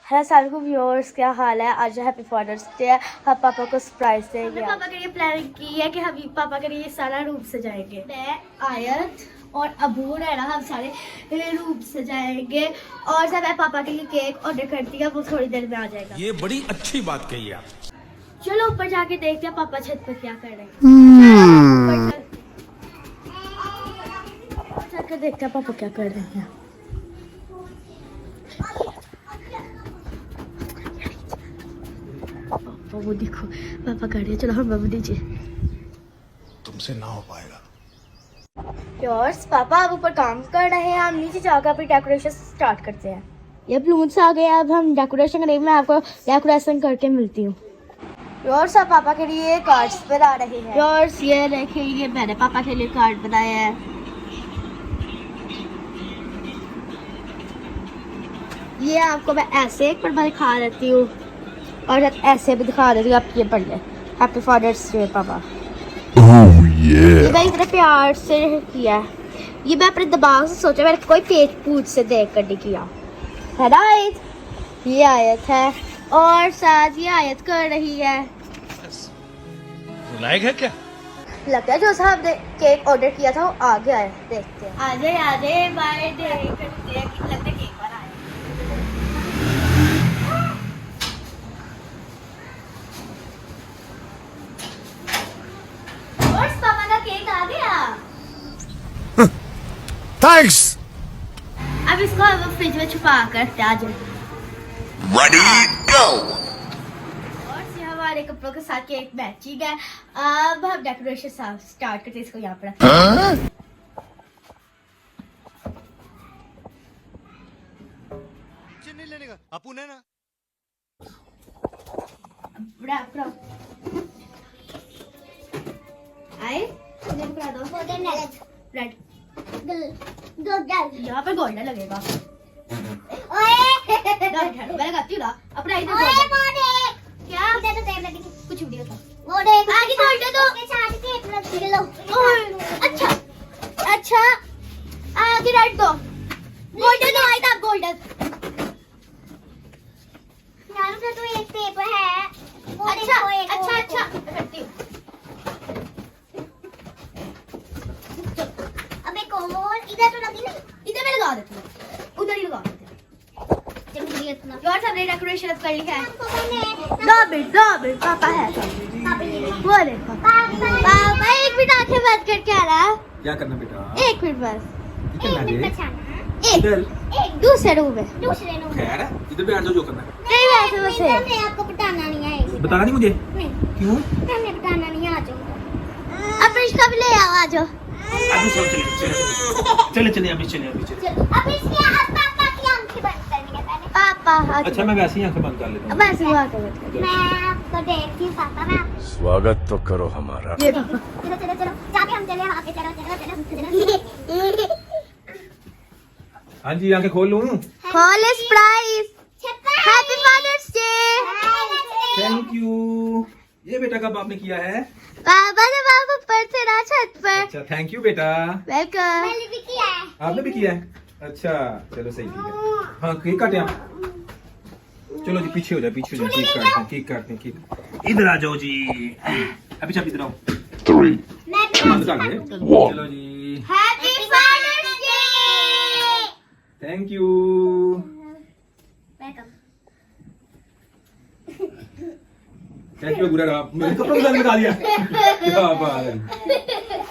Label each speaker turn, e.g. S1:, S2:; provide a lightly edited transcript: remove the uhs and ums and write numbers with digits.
S1: Hello सारे को viewers, क्या हाल है। आज हैप्पी फादर्स डे है। हम पापा को सरप्राइज देंगे। पापा के लिए प्लान की है कि हम पापा के लिए सारा रूम सजाएंगे। मैं आयत और अबूर है ना, हम सारे रूम सजाएंगे। और जब मैं पापा के लिए केक ऑर्डर करती है वो थोड़ी देर में आ जाएगा।
S2: ये बड़ी अच्छी बात कही आप।
S1: चलो ऊपर जाके देखते हैं पापा छत पर क्या कर रहे हैं। ऊपर जाके देखते हैं पापा क्या कर रहे हैं। वो देखो पापा कर रहे हैं। चलो हम बाबू दीजिए।
S2: तुमसे ना हो पाएगा।
S1: योर्स पापा अब ऊपर काम कर रहे हैं। हम नीचे जाकर अपनी डेकोरेशन स्टार्ट करते हैं। ये बलून्स आ गए, अब हम डेकोरेशन करेंगे। मैं आपको डेकोरेशन करके मिलती हूँ। योर्स अब पापा के लिए कार्ड्स बना रहे हैं। योर्स ये देखिए, ये मैंने पापा के लिए कार्ड बनाया है। ये आपको मैं ऐसे एक पर दिखा देती हूँ और ऐसे भी दिखा देती हूँ। आप ये पढ़ लें, हैप्पी फादर्स डे पापा। ये मैं इतने प्यार से किया है। ये मैं अपने दिमाग से सोचा, मैंने कोई पेज पूछ से देख कर नहीं किया है। राइट, ये आयत है और साथ ये आयत कर रही है।
S2: लायक है क्या?
S1: लगता है जो साहब ने केक ऑर्डर किया था वो आ गया है। देखते हैं। आजे बाय डे करते हैं। लगता है केक बना है। और पापा का केक आ गया।
S2: थैंक्स।
S1: अब इसको हम फ्रिज में छुपा कर रखते हैं। आज
S2: रेडी गो।
S1: और से हमारे कपड़ों के साथ केक मैचिंग है। अब हम डेकोरेशन स्टार्ट करते हैं। इसको यहाँ पर
S2: नहीं लेने का अपुन है ना।
S1: रैप करो। आए मुझे करा दो। रेड यहाँ पर गोल्डन लगेगा। मैं लगाती हूँ ना अपना इधर। क्या कुछ वीडियो था आगे गोल्डन दो। अच्छा अच्छा आगे रेड दो। गोल्डन दो। आई था गोल्डन।
S3: तो एक पेपर है।
S1: अच्छा करती हूँ।
S3: अब एक और इधर तो लगी नहीं।
S1: इधर मैं लगा देती हूँ, उधर ही लगा देती हूँ। और सबने डेकोरेशन कर ली है। दो मिनट पापा है। वो देखो पापा एक मिनट आंखें बंद करके आ रहा है।
S4: क्या करना बेटा?
S1: एक मिनट बस।
S4: इधर
S1: एक दूसरे रूम में।
S3: दूसरे रूम में।
S4: खैर है, इधर बैठ जाओ जो करना है।
S1: नहीं वैसे बस है।
S3: मैं आपको बताना नहीं है।
S4: बताना नहीं मुझे?
S3: नहीं,
S4: क्यों?
S3: हमें बताना नहीं है। आ जाओ।
S1: अब रिश्ता भी ले आओ। आ जाओ।
S4: अभी चले अभी चले।
S3: अब इसके पापा की आंखें बंद करनी है पहले।
S1: पापा
S4: अच्छा मैं वैसे ही आंखें बंद कर लेता हूँ।
S1: बस हुआ कर।
S3: मैं आपको देखती हूँ पापा। मैं
S2: स्वागत तो करो हमारा।
S1: ये पापा
S3: चलो जाके हम चले आगे। चलो।
S4: हाँ जी आंखें खोल लूँ।
S1: College price happy father's day.
S4: Thank you. ये बेटा कब आपने किया है?
S1: पापा ने बाबू पर से ना छत पर।
S4: अच्छा थैंक यू बेटा।
S1: वेलकम।
S3: मैंने भी किया है।
S4: आपने भी किया है? अच्छा चलो सही ठीक है। हाँ केक काटे आप। चलो जी पीछे हो जाए केक काटते हैं। इधर आ जाओ जी। अभी इधर आओ।
S2: 3,
S3: मैं
S4: चलो जी।
S3: Happy father's day.
S4: Thank you.
S3: Welcome.
S4: Thank you बुरा रहा। मेरे कपड़ों को निकाल दिया। क्या बात है।